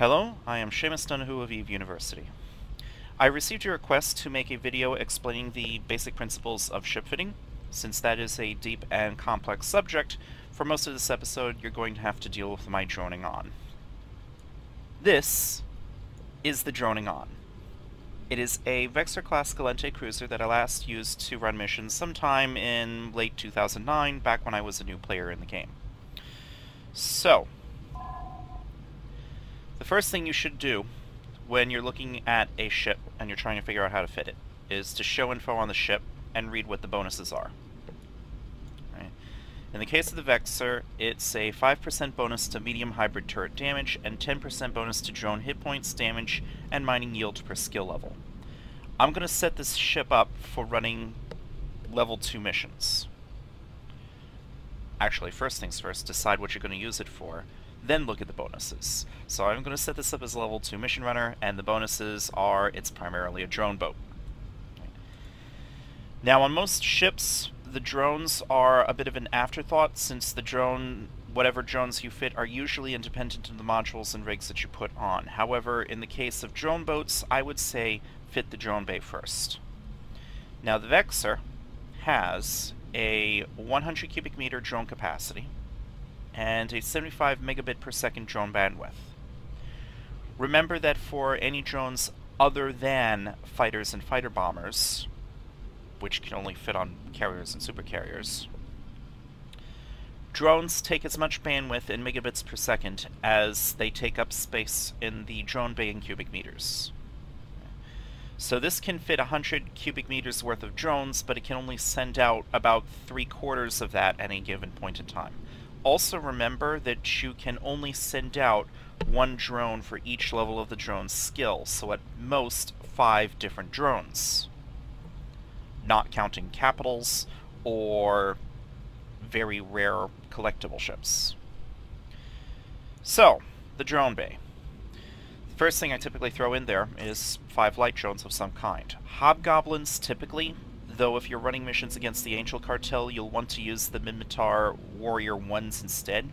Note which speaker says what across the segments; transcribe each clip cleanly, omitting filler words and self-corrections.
Speaker 1: Hello, I am Seamus Donahue of Eve University. I received your request to make a video explaining the basic principles of ship fitting. Since that is a deep and complex subject, for most of this episode you're going to have to deal with my droning on. This is the droning on. It is a Vexor-class Galente cruiser that I last used to run missions sometime in late 2009, back when I was a new player in the game. So, the first thing you should do when you're looking at a ship and you're trying to figure out how to fit it is to show info on the ship and read what the bonuses are. Right. In the case of the Vexor, it's a 5% bonus to medium hybrid turret damage and 10% bonus to drone hit points, damage, and mining yield per skill level. I'm going to set this ship up for running level 2 missions. Actually, first things first, decide what you're going to use it for, then look at the bonuses. So I'm going to set this up as a level 2 mission runner, and the bonuses are it's primarily a drone boat. Now on most ships, the drones are a bit of an afterthought, since the drone, whatever drones you fit, are usually independent of the modules and rigs that you put on. However, in the case of drone boats, I would say fit the drone bay first. Now the Vexor has a 100 cubic meter drone capacity and a 75 megabit per second drone bandwidth. Remember that for any drones other than fighters and fighter bombers, which can only fit on carriers and supercarriers, drones take as much bandwidth in megabits per second as they take up space in the drone bay in cubic meters. So this can fit 100 cubic meters worth of drones, but it can only send out about 3/4 of that at any given point in time. Also remember that you can only send out one drone for each level of the drone's skill, so at most 5 different drones, not counting capitals or very rare collectible ships. So, the drone bay. The first thing I typically throw in there is 5 light drones of some kind. Hobgoblins typically, though if you're running missions against the Angel Cartel, you'll want to use the Minmatar Warrior 1s instead.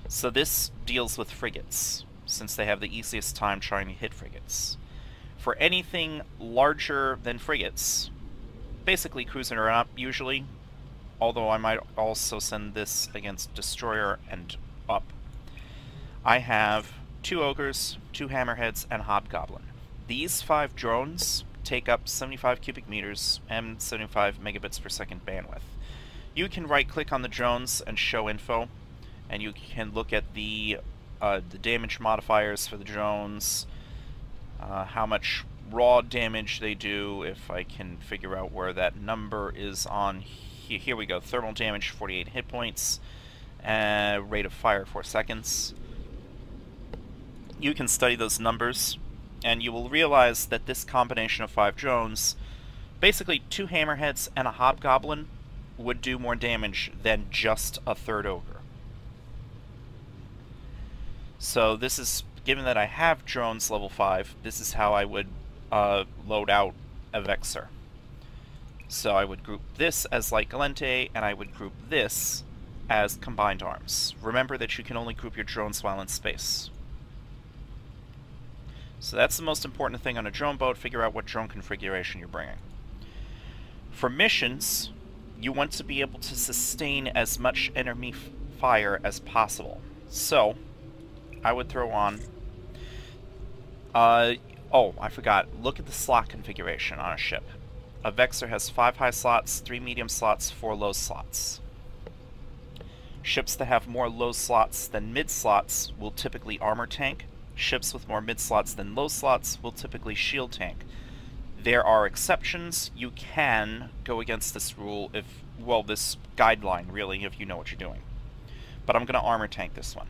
Speaker 1: So this deals with frigates, since they have the easiest time trying to hit frigates. For anything larger than frigates, basically cruiser up usually, although I might also send this against Destroyer and up, I have 2 Ogres, 2 Hammerheads, and Hobgoblin. These 5 drones take up 75 cubic meters and 75 megabits per second bandwidth. You can right-click on the drones and show info, and you can look at the damage modifiers for the drones, how much raw damage they do, if I can figure out where that number is on. Here we go, thermal damage 48 hit points, rate of fire 4 seconds. You can study those numbers, and you will realize that this combination of 5 drones, basically 2 Hammerheads and a Hobgoblin, would do more damage than just a 3rd Ogre. So this is, given that I have drones level 5, this is how I would load out a Vexor. So I would group this as light Galente, and I would group this as combined arms. Remember that you can only group your drones while in space. So that's the most important thing on a drone boat, figure out what drone configuration you're bringing. For missions, you want to be able to sustain as much enemy fire as possible. So, I would throw on... oh, I forgot. Look at the slot configuration on a ship. A Vexor has 5 high slots, 3 medium slots, 4 low slots. Ships that have more low slots than mid slots will typically armor tank. Ships with more mid slots than low slots will typically shield tank. There are exceptions. You can go against this rule if, well, this guideline really, if you know what you're doing. But I'm going to armor tank this one.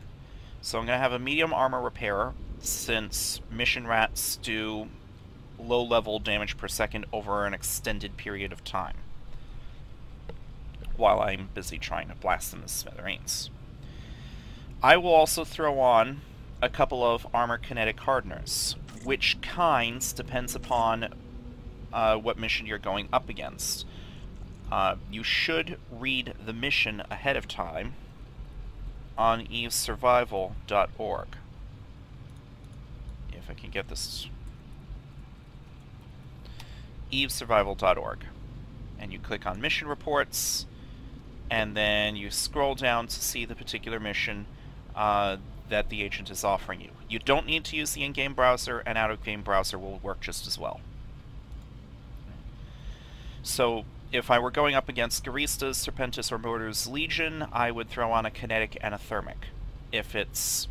Speaker 1: So I'm going to have a medium armor repairer, since mission rats do low level damage per second over an extended period of time, while I'm busy trying to blast them to smithereens. I will also throw on a couple of armor kinetic hardeners. Which kinds depends upon what mission you're going up against. You should read the mission ahead of time on evesurvival.org. if I can get this, evesurvival.org. And you click on mission reports, and then you scroll down to see the particular mission that the agent is offering you. You don't need to use the in-game browser, and out-of-game browser will work just as well. So, if I were going up against Garistas, Serpentis, or Mortar's Legion, I would throw on a kinetic and a thermic. If it's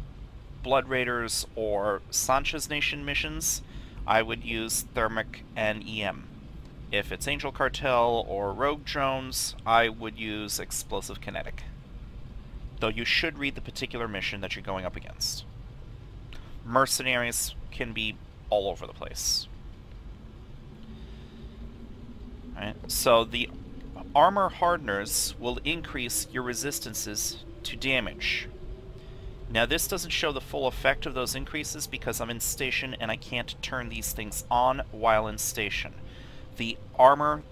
Speaker 1: Blood Raiders or Sanchez Nation missions, I would use thermic and EM. If it's Angel Cartel or Rogue Drones, I would use explosive kinetic. Though you should read the particular mission that you're going up against. Mercenaries can be all over the place. Right? So the armor hardeners will increase your resistances to damage. Now this doesn't show the full effect of those increases because I'm in station and I can't turn these things on while in station. The armor,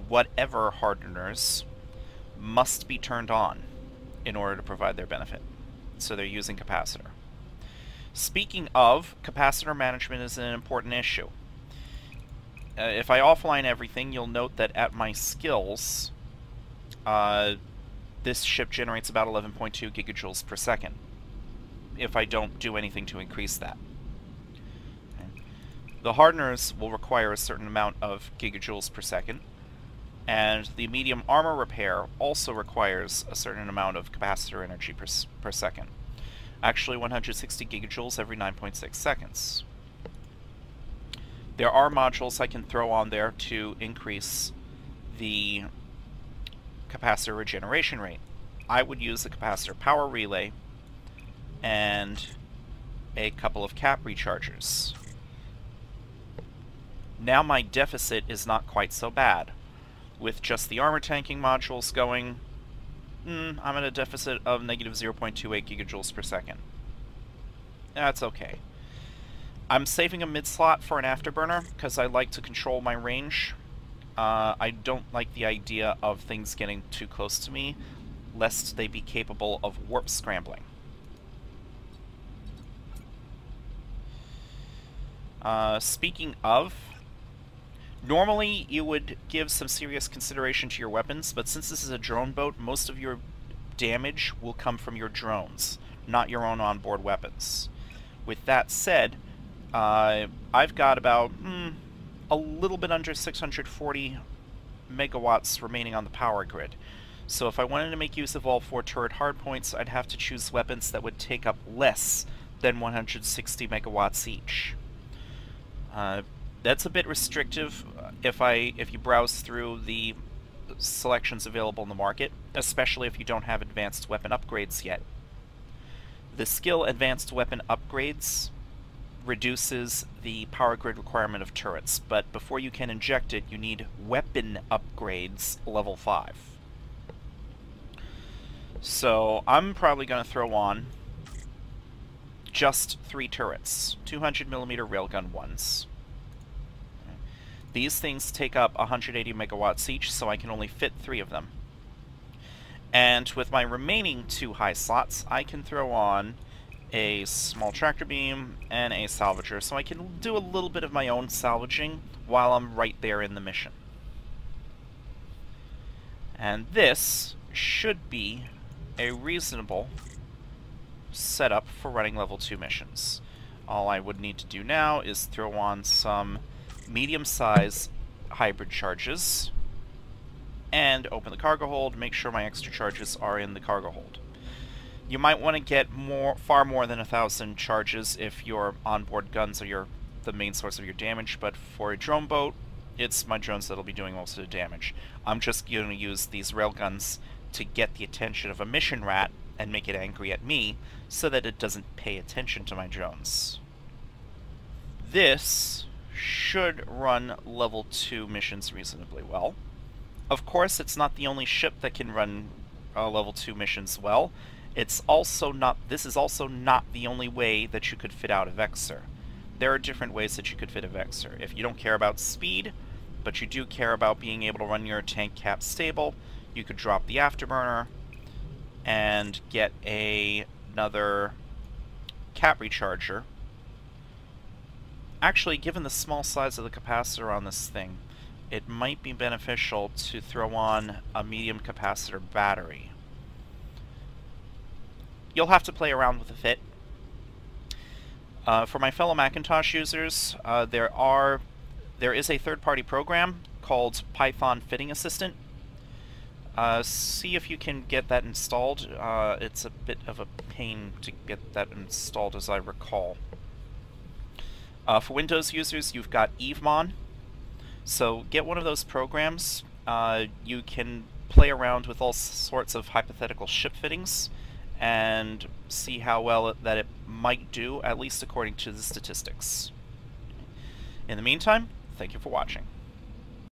Speaker 1: whatever hardeners, must be turned on in order to provide their benefit. So they're using capacitor. Speaking of, capacitor management is an important issue. If I offline everything, you'll note that at my skills, this ship generates about 11.2 gigajoules per second. If I don't do anything to increase that. Okay. The hardeners will require a certain amount of gigajoules per second, and the medium armor repair also requires a certain amount of capacitor energy per second. Actually 160 gigajoules every 9.6 seconds. There are modules I can throw on there to increase the capacitor regeneration rate. I would use the capacitor power relay and a couple of cap rechargers. Now my deficit is not quite so bad. With just the armor tanking modules going, I'm at a deficit of negative 0.28 gigajoules per second. That's okay. I'm saving a mid-slot for an afterburner because I like to control my range. I don't like the idea of things getting too close to me, lest they be capable of warp scrambling. Speaking of, normally you would give some serious consideration to your weapons, but since this is a drone boat, most of your damage will come from your drones, not your own onboard weapons. With that said, I've got about a little bit under 640 megawatts remaining on the power grid. So if I wanted to make use of all 4 turret hardpoints, I'd have to choose weapons that would take up less than 160 megawatts each. That's a bit restrictive if you browse through the selections available in the market, especially if you don't have advanced weapon upgrades yet. The skill advanced weapon upgrades reduces the power grid requirement of turrets, but before you can inject it, you need weapon upgrades level 5. So I'm probably going to throw on just 3 turrets, 200mm railgun ones. These things take up 180 megawatts each, so I can only fit 3 of them. And with my remaining 2 high slots, I can throw on a small tractor beam and a salvager, so I can do a little bit of my own salvaging while I'm right there in the mission. And this should be a reasonable setup for running level 2 missions. All I would need to do now is throw on some medium-sized hybrid charges and open the cargo hold, make sure my extra charges are in the cargo hold. You might want to get far more than 1,000 charges if your onboard guns are the main source of your damage, but for a drone boat, it's my drones that'll be doing most of the damage. I'm just going to use these railguns to get the attention of a mission rat and make it angry at me so that it doesn't pay attention to my drones. This should run level 2 missions reasonably well. Of course, it's not the only ship that can run level 2 missions well. This is also not the only way that you could fit out a Vexor. There are different ways that you could fit a Vexor. If you don't care about speed, but you do care about being able to run your tank cap stable, you could drop the afterburner and get another cap recharger Actually, given the small size of the capacitor on this thing, it might be beneficial to throw on a medium capacitor battery. You'll have to play around with the fit. For my fellow Macintosh users, there is a third-party program called Python Fitting Assistant. See if you can get that installed. It's a bit of a pain to get that installed, as I recall. For Windows users, you've got EveMon. So get one of those programs. You can play around with all sorts of hypothetical ship fittings and see how well that it might do, at least according to the statistics. In the meantime, thank you for watching.